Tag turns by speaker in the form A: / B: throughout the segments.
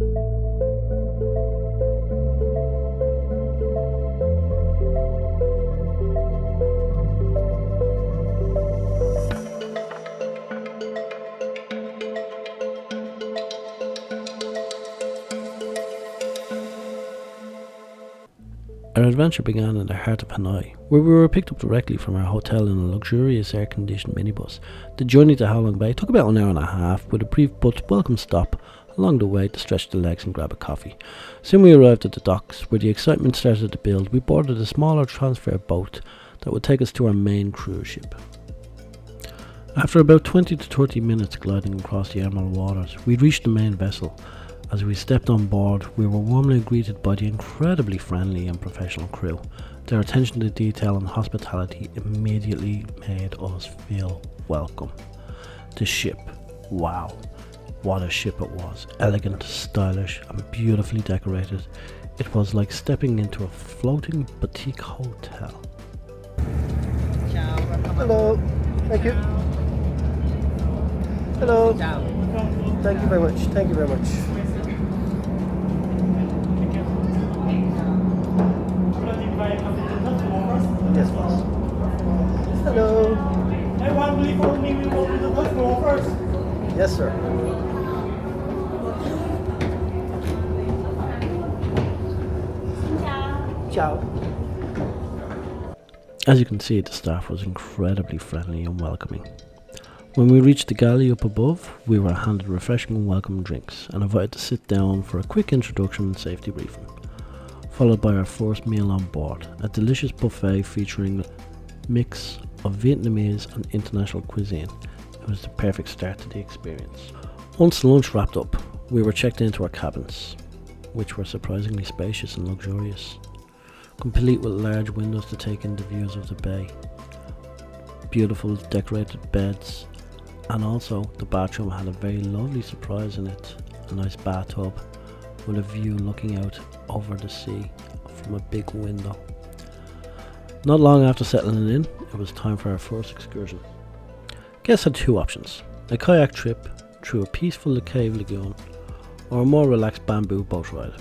A: Our adventure began in the heart of Hanoi, where we were picked up directly from our hotel in a luxurious air-conditioned minibus. The journey to Ha Long Bay took about an hour and a half, with a brief but welcome stop along the way to stretch the legs and grab a coffee. Soon we arrived at the docks, where the excitement started to build. We boarded a smaller transfer boat that would take us to our main cruise ship. After about 20 to 30 minutes gliding across the emerald waters, we reached the main vessel. As we stepped on board, we were warmly greeted by the incredibly friendly and professional crew. Their attention to detail and hospitality immediately made us feel welcome. The ship, wow, what a ship it was. Elegant, stylish and beautifully decorated. It was like stepping into a floating boutique hotel.
B: Hello, thank you. Hello, thank you very much, thank you very much. Yes, boss. Hello.
C: Everyone, will you follow me? We go to the first floor first.
B: Yes, sir. Ciao.
A: As you can see, the staff was incredibly friendly and welcoming. When we reached the galley up above, we were handed refreshing and welcome drinks and invited to sit down for a quick introduction and safety briefing, followed by our first meal on board, a delicious buffet featuring a mix of Vietnamese and international cuisine. It was the perfect start to the experience. Once lunch wrapped up, we were checked into our cabins, which were surprisingly spacious and luxurious, complete with large windows to take in the views of the bay, beautiful decorated beds, and also the bathroom had a very lovely surprise in it, a nice bathtub with a view looking out over the sea from a big window. Not long after settling in, it was time for our first excursion. Guests had two options: a kayak trip through a peaceful cave lagoon, or a more relaxed bamboo boat ride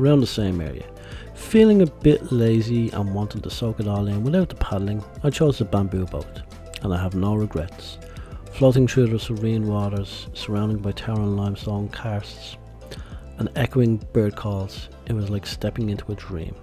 A: around the same area. Feeling a bit lazy and wanting to soak it all in without the paddling, I chose the bamboo boat, and I have no regrets. Floating through the serene waters, surrounded by towering limestone karsts and echoing bird calls, it was like stepping into a dream.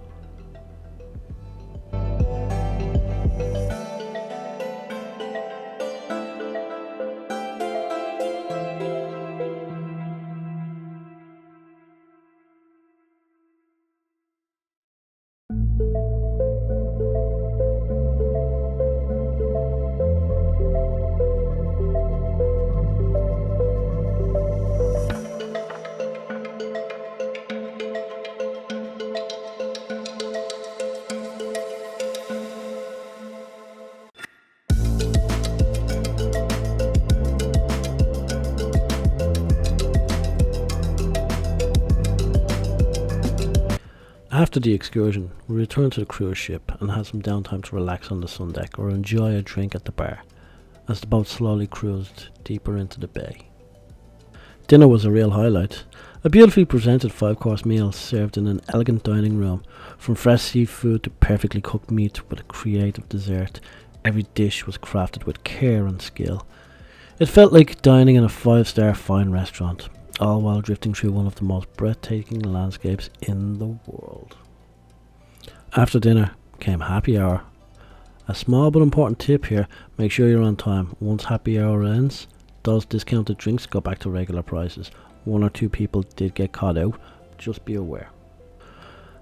A: After the excursion, we returned to the cruise ship and had some downtime to relax on the sun deck or enjoy a drink at the bar as the boat slowly cruised deeper into the bay. Dinner was a real highlight. A beautifully presented 5-course meal served in an elegant dining room, from fresh seafood to perfectly cooked meat with a creative dessert. Every dish was crafted with care and skill. It felt like dining in a 5-star fine restaurant, all while drifting through one of the most breathtaking landscapes in the world. After dinner came happy hour. A small but important tip here: make sure you're on time. Once happy hour ends, those discounted drinks go back to regular prices. 1 or 2 people did get caught out, just be aware.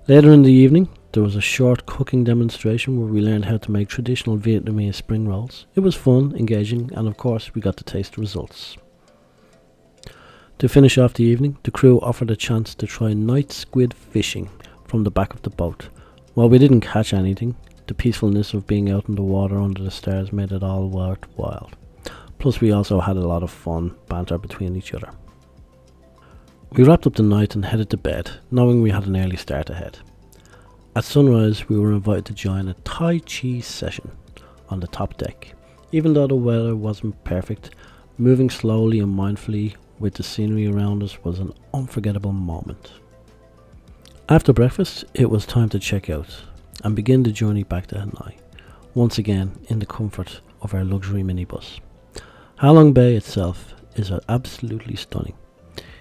A: Later in the evening, there was a short cooking demonstration where we learned how to make traditional Vietnamese spring rolls. It was fun, engaging, and of course we got to taste the results. To finish off the evening, the crew offered a chance to try night squid fishing from the back of the boat. While we didn't catch anything, the peacefulness of being out in the water under the stars made it all worthwhile. Plus we also had a lot of fun banter between each other. We wrapped up the night and headed to bed, knowing we had an early start ahead. At sunrise, we were invited to join a Tai Chi session on the top deck. Even though the weather wasn't perfect, moving slowly and mindfully with the scenery around us was an unforgettable moment. After breakfast, it was time to check out and begin the journey back to Hanoi, once again in the comfort of our luxury minibus. Halong Bay itself is absolutely stunning.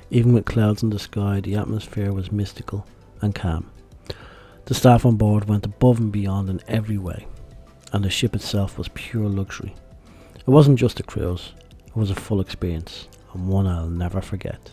A: Even with clouds in the sky, the atmosphere was mystical and calm. The staff on board went above and beyond in every way, and the ship itself was pure luxury. It wasn't just a cruise, it was a full experience, and one I'll never forget.